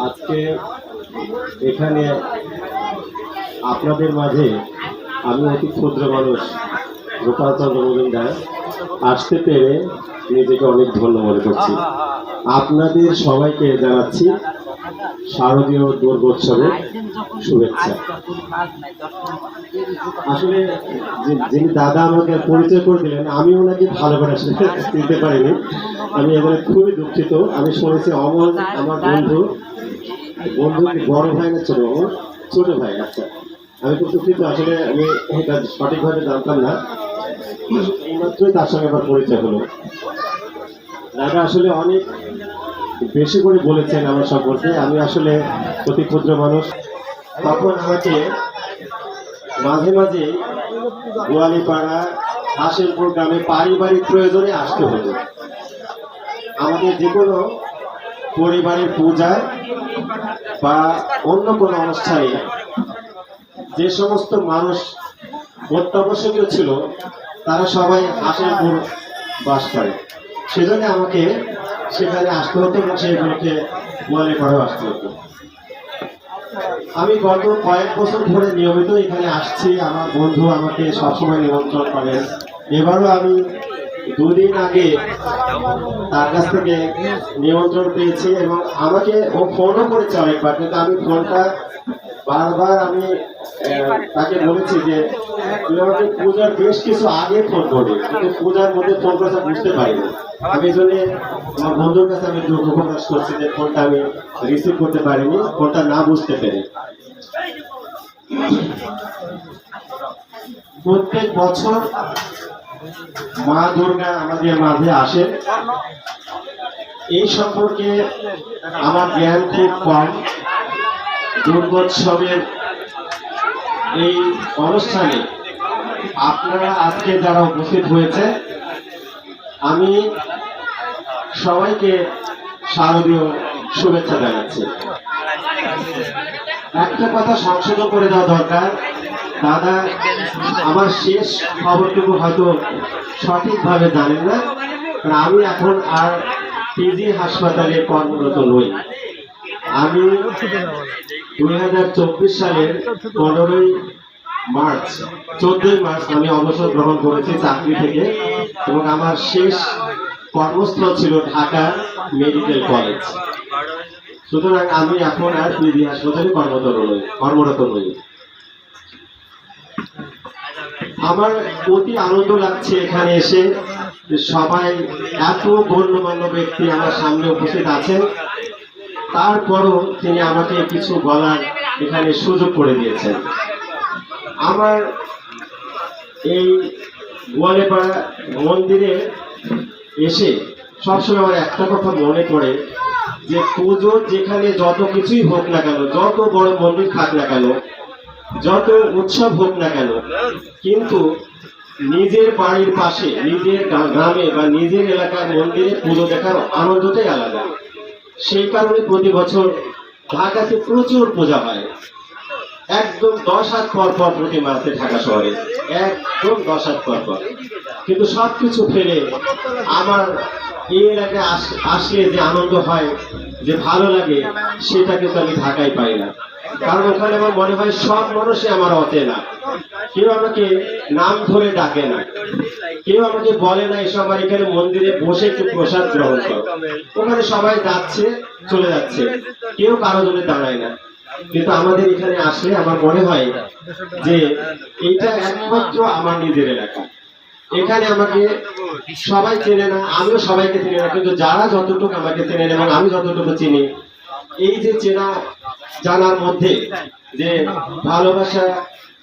আজকে এখানে আপনাদের মাঝে আমি অতি ক্ষুদ্র মানুষ গোপাল চন্দ্র মজুমদার আসতে পেরে নিজেকে অনেক ধন্য মনে করছি। আপনাদের সবাইকে জানাচ্ছি শারদীয় দুর্গোৎসবের শুভেচ্ছা। আসলে যিনি দাদা আমাকে পরিচয় করে দিলেন, আমি ওনাকে ভালো করে চিনতে পারিনি। আমি এখানে খুবই দুঃখিত। আমি শুনেছি অমল আমার বন্ধু বড় ভাই না ছোট? আমার ছোট ভাই। আচ্ছা, আমি খুব দুঃখিত। আসলে আমি এটা সঠিকভাবে জানতাম না। এইমাত্রই তার সঙ্গে আমার পরিচয় হলো। দাদা আসলে অনেক বেশি করে বলেছেন আমার সম্পর্কে। আমি আসলে অতি ক্ষুদ্র মানুষ। তখন আমাকে মাঝে মাঝে গোয়ালিপাড়া, হাসিমপুর গ্রামে পারিবারিক প্রয়োজনে আসতে হতো। আমাদের যে কোনো পরিবারের পূজা বা অন্য কোনো অনুষ্ঠানে যে সমস্ত মানুষ অত্যাবশ্যকীয় ছিল তারা সবাই হাসিমপুর বাস করে। সেজন্য আমাকে সেখানে আসতে হতো এবং সেইগুলোকে গোয়ালিপাড়াও আসতে হতো। আমি গত কয়েক বছর ধরে নিয়মিত এখানে আসছি। আমার বন্ধু আমাকে সবসময় নিমন্ত্রণ করেন। এবারও আমি দুদিন আগে তার কাছ থেকে নিমন্ত্রণ পেয়েছি এবং আমাকে ও ফোনও করেছে অনেকবার, কিন্তু আমি ফোনটা বারবার আমি তাকে বলেছি যে তুই আমাকে পূজার বেশ কিছু আগে ফোন করবি, কিন্তু পূজার মধ্যে ফোন করতে বুঝতে পারিনি। আমি এই জন্য আমার বন্ধুর কাছে আমি দুঃখ প্রকাশ করছি যে ফোনটা আমি রিসিভ করতে পারিনি, ফোনটা না বুঝতে পেরে। প্রত্যেক বছর মা দুর্গা আমাদের মাঝে আসে। এই সম্পর্কে আমার জ্ঞান খুব কম। দুর্গোৎসবের এই অনুষ্ঠানে আপনারা আজকে যারা উপস্থিত হয়েছে, আমি সবাইকে শারদীয় শুভেচ্ছা জানাচ্ছি। একটা কথা সংশোধন করে দেওয়া দরকার, দাদা আমার শেষ খবরটুকু হয়তো সঠিকভাবে জানেন না। আমি এখন আর পিজি হাসপাতালে কর্মরত নই। আমি 2024 সালের 14ই মার্চ আমি অবসর গ্রহণ করেছি চাকরি থেকে এবং আমার শেষ কর্মস্থল ছিল ঢাকা মেডিকেল কলেজ। সুতরাং আমি এখন আর পিজি হাসপাতালে কর্মরত নই। আমার অতি আনন্দ লাগছে এখানে এসে। সবাই এত গণ্যমান্য ব্যক্তি আমার সামনে উপস্থিত আছেন, তারপরও তিনি আমাকে কিছু বলার এখানে সুযোগ করে দিয়েছেন। আমার এই গোয়ালিপাড়া মন্দিরে এসে সবসময় আমার একটা কথা মনে পড়ে যে পুজোর যেখানে যত কিছুই হোক না কেন, যত বড় মন্দির থাক না কেন, যত উৎসব হোক না কেন, কিন্তু নিজের বাড়ির পাশে, নিজের গ্রামে বা নিজের এলাকার মন্দিরে পুজো দেখার আনন্দটাই আলাদা। সেই কারণে প্রতি বছর ঢাকাতে প্রচুর পূজা হয়। একদম 10 হাত পর পর প্রতিমা আছে ঢাকা শহরে, একদম 10 হাত পর পর। কিন্তু সবকিছু ফেলে আমার এই এলাকায় আসলে যে আনন্দ হয়, যে ভালো লাগে, সেটা কিন্তু আমি ঢাকায় পাই না। কারণ ওখানে আমার মনে হয় সব মানুষই আমার অচেনা। কেউ আমাকে নাম ধরে ডাকে না, কেউ আমাকে বলে না এসব আমার এখানে মন্দিরে বসে একটু প্রসাদ গ্রহণ করো। ওখানে সবাই যাচ্ছে চলে যাচ্ছে, কেউ কারো জন্য দাঁড়ায় না। কিন্তু আমাদের এখানে আসলে আমার মনে হয় যে এটা একমাত্র আমার নিজের এলাকা। এখানে আমাকে সবাই চেনে না, আমিও সবাইকে চিনি না, কিন্তু যারা যতটুকু আমাকে চেনেন এবং আমি যতটুকু চিনি, এই যে চেনা জানার মধ্যে যে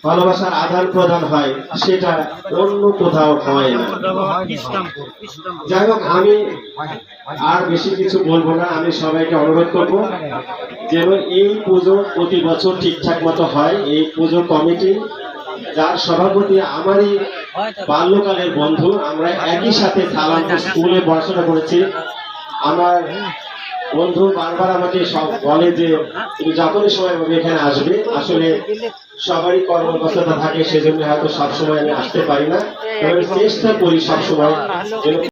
ভালোবাসার আদান প্রদান হয়, সেটা অন্য কোথাও হয় না। যাই হোক, আমি আর বেশি কিছু বলবো না। আমি সবাইকে অনুরোধ করবো যেন এই পুজো প্রতি বছর ঠিকঠাক মতো হয়। এই পুজো কমিটি, যার সভাপতি আমারই বাল্যকালের বন্ধু, আমরা একই সাথে সালামপুর স্কুলে পড়াশোনা করেছি। আমার বন্ধু বারবার আমাকে সব বলে যে তুমি যখনই সময় পাবে এখানে আসবে। আসলে সবারই কর্মব্যস্ততা থাকে, সেজন্য হয়তো সবসময় আমি আসতে পারি না, তবে চেষ্টা করি সবসময়